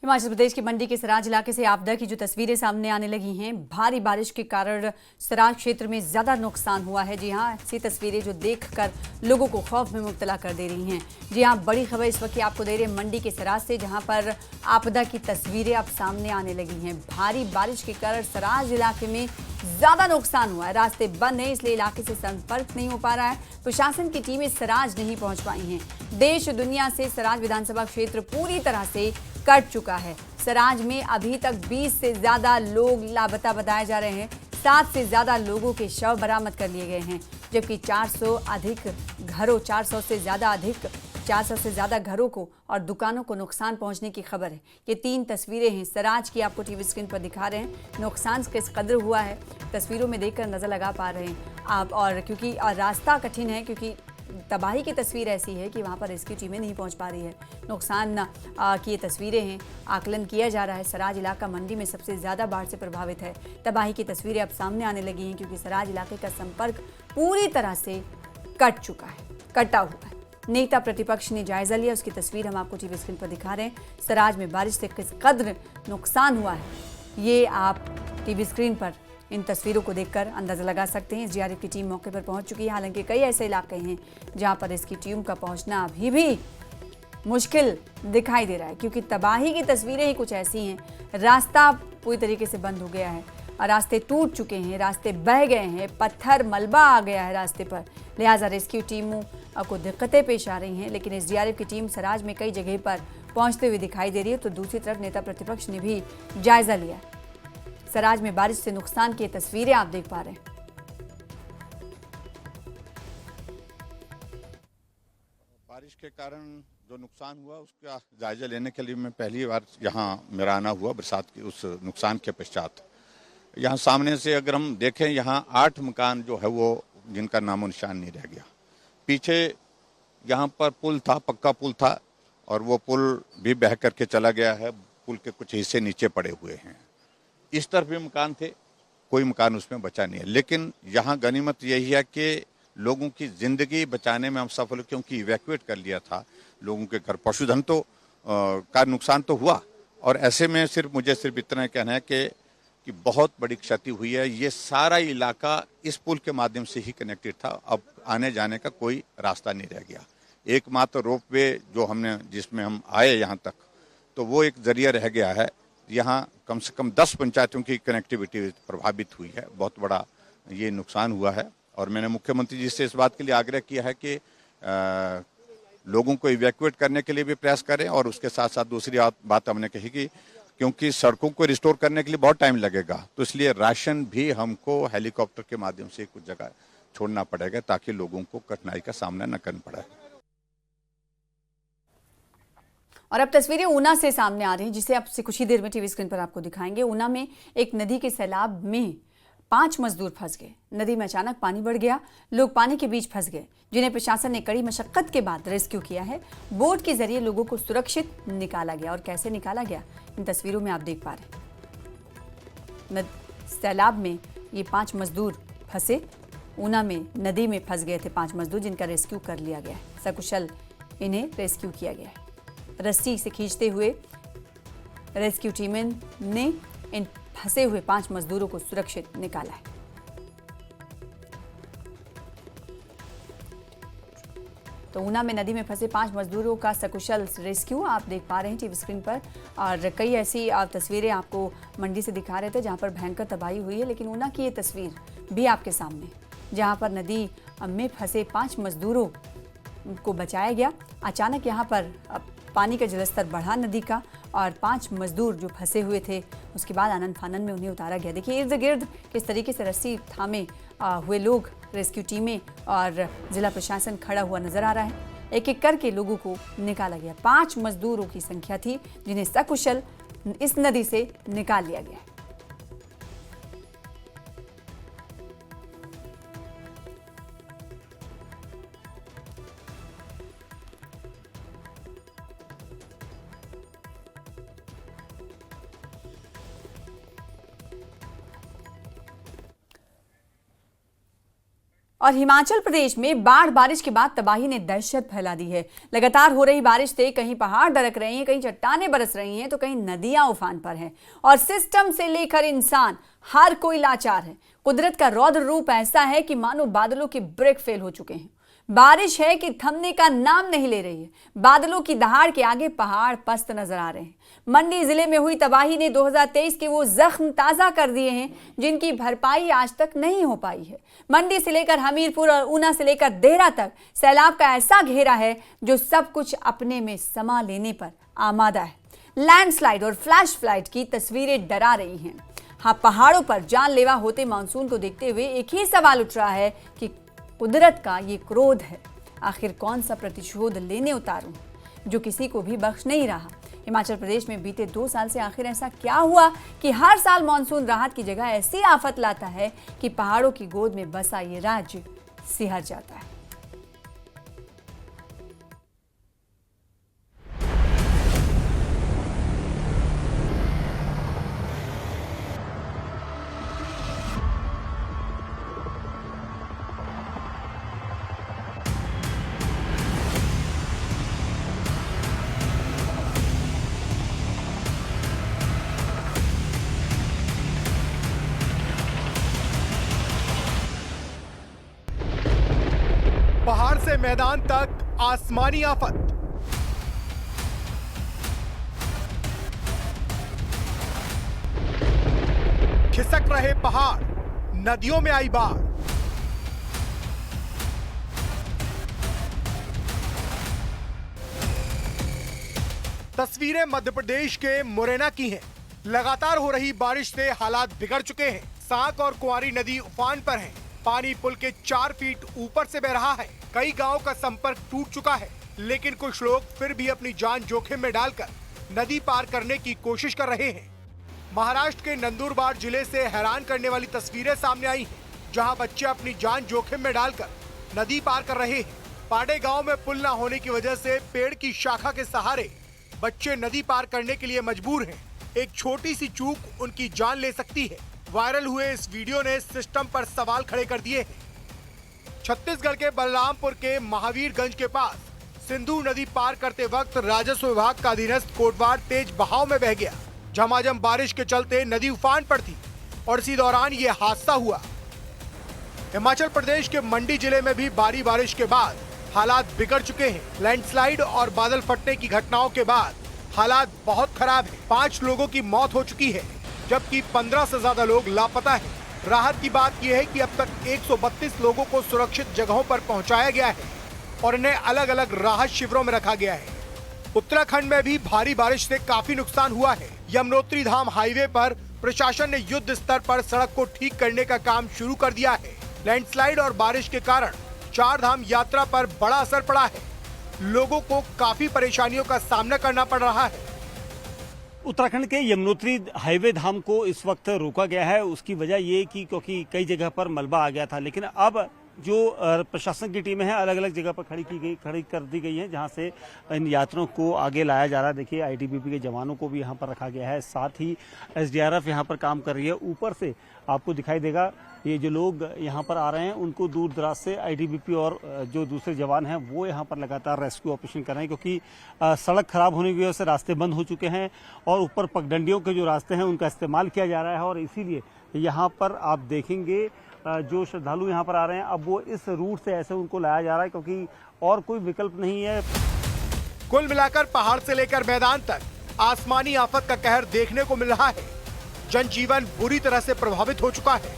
हिमाचल प्रदेश की मंडी के सराज इलाके से आपदा की जो तस्वीरें सामने आने लगी हैं, भारी बारिश के कारण सराज क्षेत्र में ज्यादा नुकसान हुआ है। जी हां, ऐसी तस्वीरें जो देखकर लोगों को खौफ में मुब्तला कर दे रही हैं। जी हां, बड़ी खबर इस वक्त आपको दे रहे हैं मंडी के सराज से, जहां पर आपदा की तस्वीरें अब सामने आने लगी हैं। भारी बारिश के कारण सराज इलाके में ज्यादा नुकसान हुआ है। रास्ते बंद हैं, इसलिए इलाके से संपर्क नहीं हो पा रहा है। प्रशासन की टीमें सराज नहीं पहुंच पाई हैं। देश दुनिया से सराज विधानसभा क्षेत्र पूरी तरह से कट चुका है। सराज में अभी तक 20 से ज्यादा लोग लापता बताए जा रहे हैं। 7 से ज्यादा लोगों के शव बरामद कर लिए गए हैं, जबकि 400 से ज्यादा घरों को और दुकानों को नुकसान पहुंचने की खबर है। ये 3 तस्वीरें हैं सराज की, आपको टीवी स्क्रीन पर दिखा रहे हैं। नुकसान किस कदर हुआ है तस्वीरों में देखकर नजर लगा पा रहे हैं आप। और क्योंकि रास्ता कठिन है, क्योंकि तबाही की तस्वीर ऐसी है कि वहाँ पर रेस्क्यू टीमें नहीं पहुँच पा रही है। नुकसान की ये तस्वीरें हैं, आकलन किया जा रहा है। सराज इलाका मंडी में सबसे ज़्यादा बाढ़ से प्रभावित है। तबाही की तस्वीरें अब सामने आने लगी हैं, क्योंकि सराज इलाके का संपर्क पूरी तरह से कट चुका है, कटा हुआ है। नेता प्रतिपक्ष ने जायजा लिया, उसकी तस्वीर हम आपको टीवी स्क्रीन पर दिखा रहे हैं। सराज में बारिश से किस कदर नुकसान हुआ है, ये आप टीवी स्क्रीन पर इन तस्वीरों को देखकर अंदाजा लगा सकते हैं। एसडीआरएफ की टीम मौके पर पहुंच चुकी है। हालांकि कई ऐसे इलाके हैं जहां पर इसकी टीम का पहुंचना अभी भी मुश्किल दिखाई दे रहा है, क्योंकि तबाही की तस्वीरें ही कुछ ऐसी हैं। रास्ता पूरी तरीके से बंद हो गया है, रास्ते टूट चुके हैं, रास्ते बह गए हैं, पत्थर मलबा आ गया है रास्ते पर। लिहाजा रेस्क्यू टीमों को दिक्कतें पेश आ रही हैं। लेकिन एसडीआरएफ की टीम सराज में कई जगह पर पहुंचते हुए दिखाई दे रही है। तो दूसरी तरफ नेता प्रतिपक्ष ने भी जायजा लिया। सराज में बारिश से नुकसान की तस्वीरें आप देख पा रहे हैं। बारिश के कारण जो नुकसान हुआ उसका जायजा लेने के लिए मैं पहली बार यहाँ मेरा आना हुआ बरसात के उस नुकसान के पश्चात। यहाँ सामने से अगर हम देखें, यहाँ 8 मकान जो है वो जिनका नामो निशान नहीं रह गया। पीछे यहाँ पर पुल था, पक्का पुल था, और वो पुल भी बह करके चला गया है। पुल के कुछ हिस्से नीचे पड़े हुए हैं। इस तरफ भी मकान थे, कोई मकान उसमें बचा नहीं है। लेकिन यहाँ गनीमत यही है कि लोगों की जिंदगी बचाने में हम सफल हुए, क्योंकि इवैक्यूएट कर लिया था लोगों के घर। पशुधन तो का नुकसान तो हुआ, और ऐसे में मुझे सिर्फ इतना कहना है कि बहुत बड़ी क्षति हुई है। ये सारा इलाका इस पुल के माध्यम से ही कनेक्टेड था। अब आने जाने का कोई रास्ता नहीं रह गया। एकमात्र रोपवे जो जिसमें हम आए यहाँ तक, तो वो एक जरिया रह गया है। यहाँ कम से कम 10 पंचायतों की कनेक्टिविटी प्रभावित हुई है। बहुत बड़ा ये नुकसान हुआ है। और मैंने मुख्यमंत्री जी से इस बात के लिए आग्रह किया है कि लोगों को इवैक्यूएट करने के लिए भी प्रयास करें। और उसके साथ साथ दूसरी बात हमने कही कि क्योंकि सड़कों को रिस्टोर करने के लिए बहुत टाइम लगेगा, तो इसलिए राशन भी हमको हेलीकॉप्टर के माध्यम से कुछ जगह छोड़ना पड़ेगा, ताकि लोगों को कठिनाई का सामना न करना पड़े। और अब तस्वीरें ऊना से सामने आ रही हैं, जिसे आपसे कुछ ही देर में टीवी स्क्रीन पर आपको दिखाएंगे। ऊना में एक नदी के सैलाब में 5 मजदूर फंस गए। नदी में अचानक पानी बढ़ गया, लोग पानी के बीच फंस गए, जिन्हें प्रशासन ने कड़ी मशक्कत के बाद रेस्क्यू किया है। बोट के जरिए लोगों को सुरक्षित निकाला गया। और कैसे निकाला गया, इन तस्वीरों में आप देख पा रहे हैं। सैलाब में ये 5 मजदूर फंसे। ऊना में नदी में फंस गए थे 5 मजदूर, जिनका रेस्क्यू कर लिया गया है। सकुशल इन्हें रेस्क्यू किया गया है। रस्सी से खींचते हुए रेस्क्यू टीमें ने इन फंसे हुए 5 मजदूरों को सुरक्षित निकाला है। तो ऊना में नदी में फंसे 5 मजदूरों का सकुशल रेस्क्यू आप देख पा रहे हैं टीवी स्क्रीन पर। और कई ऐसी तस्वीरें आपको मंडी से दिखा रहे थे जहां पर भयंकर तबाही हुई है। लेकिन ऊना की ये तस्वीर भी आपके सामने, जहां पर नदी में फंसे 5 मजदूरों को बचाया गया। अचानक यहाँ पर पानी का जलस्तर बढ़ा नदी का, और 5 मजदूर जो फंसे हुए थे, उसके बाद आनन फानन में उन्हें उतारा गया। देखिए इर्द गिर्द किस तरीके से रस्सी थामे हुए लोग, रेस्क्यू टीमें और जिला प्रशासन खड़ा हुआ नजर आ रहा है। एक एक करके लोगों को निकाला गया। 5 मजदूरों की संख्या थी, जिन्हें सकुशल इस नदी से निकाल लिया गया। और हिमाचल प्रदेश में बाढ़ बारिश के बाद तबाही ने दहशत फैला दी है। लगातार हो रही बारिश से कहीं पहाड़ दरक रहे हैं, कहीं चट्टानें बरस रही हैं, तो कहीं नदियां उफान पर हैं और सिस्टम से लेकर इंसान हर कोई लाचार है। कुदरत का रौद्र रूप ऐसा है कि मानो बादलों के ब्रेक फेल हो चुके हैं। बारिश है कि थमने का नाम नहीं ले रही है। बादलों की दहाड़ के आगे पहाड़ पस्त नजर आ रहे हैं। मंडी जिले में हुई तबाही ने 2023 के वो जख्म ताजा कर दिए हैं जिनकी भरपाई आज तक नहीं हो पाई है। मंडी से लेकर हमीरपुर और ऊना से लेकर देहरा तक सैलाब का ऐसा घेरा है जो सब कुछ अपने में समा लेने पर आमादा है। लैंडस्लाइड और फ्लैश फ्लड की तस्वीरें डरा रही हैं। हाँ, पहाड़ों पर जानलेवा होते मानसून को देखते हुए एक ही सवाल उठ रहा है कि कुदरत का ये क्रोध है, आखिर कौन सा प्रतिशोध लेने उतारूं जो किसी को भी बख्श नहीं रहा। हिमाचल प्रदेश में बीते 2 साल से आखिर ऐसा क्या हुआ कि हर साल मानसून राहत की जगह ऐसी आफत लाता है कि पहाड़ों की गोद में बसा ये राज्य सिहर जाता है। पहाड़ से मैदान तक आसमानी आफत। खिसक रहे पहाड़, नदियों में आई बाढ़। तस्वीरें मध्य प्रदेश के मुरैना की हैं। लगातार हो रही बारिश से हालात बिगड़ चुके हैं। साक और कुंवारी नदी उफान पर है। पानी पुल के 4 फीट ऊपर से बह रहा है। कई गांवों का संपर्क टूट चुका है, लेकिन कुछ लोग फिर भी अपनी जान जोखिम में डालकर नदी पार करने की कोशिश कर रहे हैं। महाराष्ट्र के नंदुरबार जिले से हैरान करने वाली तस्वीरें सामने आई हैं, जहां बच्चे अपनी जान जोखिम में डालकर नदी पार कर रहे हैं। पाडे गांव में पुल न होने की वजह से पेड़ की शाखा के सहारे बच्चे नदी पार करने के लिए मजबूर हैं। एक छोटी सी चूक उनकी जान ले सकती है। वायरल हुए इस वीडियो ने सिस्टम पर सवाल खड़े कर दिए हैं। छत्तीसगढ़ के बलरामपुर के महावीरगंज के पास सिंधु नदी पार करते वक्त राजस्व विभाग का अधीनस्थ कोटवार तेज बहाव में बह गया। झमाझम बारिश के चलते नदी उफान पर थी और इसी दौरान ये हादसा हुआ। हिमाचल प्रदेश के मंडी जिले में भी भारी बारिश के बाद हालात बिगड़ चुके हैं। लैंडस्लाइड और बादल फटने की घटनाओं के बाद हालात बहुत खराब है। 5 लोगों की मौत हो चुकी है, जबकि 15 से ज्यादा लोग लापता हैं। राहत की बात यह है कि अब तक 132 लोगों को सुरक्षित जगहों पर पहुंचाया गया है और इन्हें अलग अलग राहत शिविरों में रखा गया है। उत्तराखंड में भी भारी बारिश से काफी नुकसान हुआ है। यमुनोत्री धाम हाईवे पर प्रशासन ने युद्ध स्तर पर सड़क को ठीक करने का काम शुरू कर दिया है। लैंडस्लाइड और बारिश के कारण 4 धाम यात्रा पर बड़ा असर पड़ा है। लोगों को काफी परेशानियों का सामना करना पड़ रहा है। उत्तराखंड के यमुनोत्री हाईवे धाम को इस वक्त रोका गया है। उसकी वजह ये कि क्योंकि कई जगह पर मलबा आ गया था, लेकिन अब जो प्रशासन की टीमें हैं अलग अलग जगह पर खड़ी कर दी गई हैं, जहां से इन यात्रियों को आगे लाया जा रहा है। देखिए, आईटीबीपी के जवानों को भी यहां पर रखा गया है, साथ ही एसडीआरएफ यहां पर काम कर रही है। ऊपर से आपको दिखाई देगा ये जो लोग यहाँ पर आ रहे हैं उनको दूर दराज से आईटीबीपी और जो दूसरे जवान हैं वो यहाँ पर लगातार रेस्क्यू ऑपरेशन कर रहे हैं, क्योंकि सड़क खराब होने की वजह से रास्ते बंद हो चुके हैं और ऊपर पगडंडियों के जो रास्ते हैं उनका इस्तेमाल किया जा रहा है। और इसीलिए यहाँ पर आप देखेंगे जो श्रद्धालु यहाँ पर आ रहे हैं, अब वो इस रूट से ऐसे उनको लाया जा रहा है, क्योंकि और कोई विकल्प नहीं है। कुल मिलाकर पहाड़ से लेकर मैदान तक आसमानी आफत का कहर देखने को मिल रहा है। जनजीवन बुरी तरह से प्रभावित हो चुका है।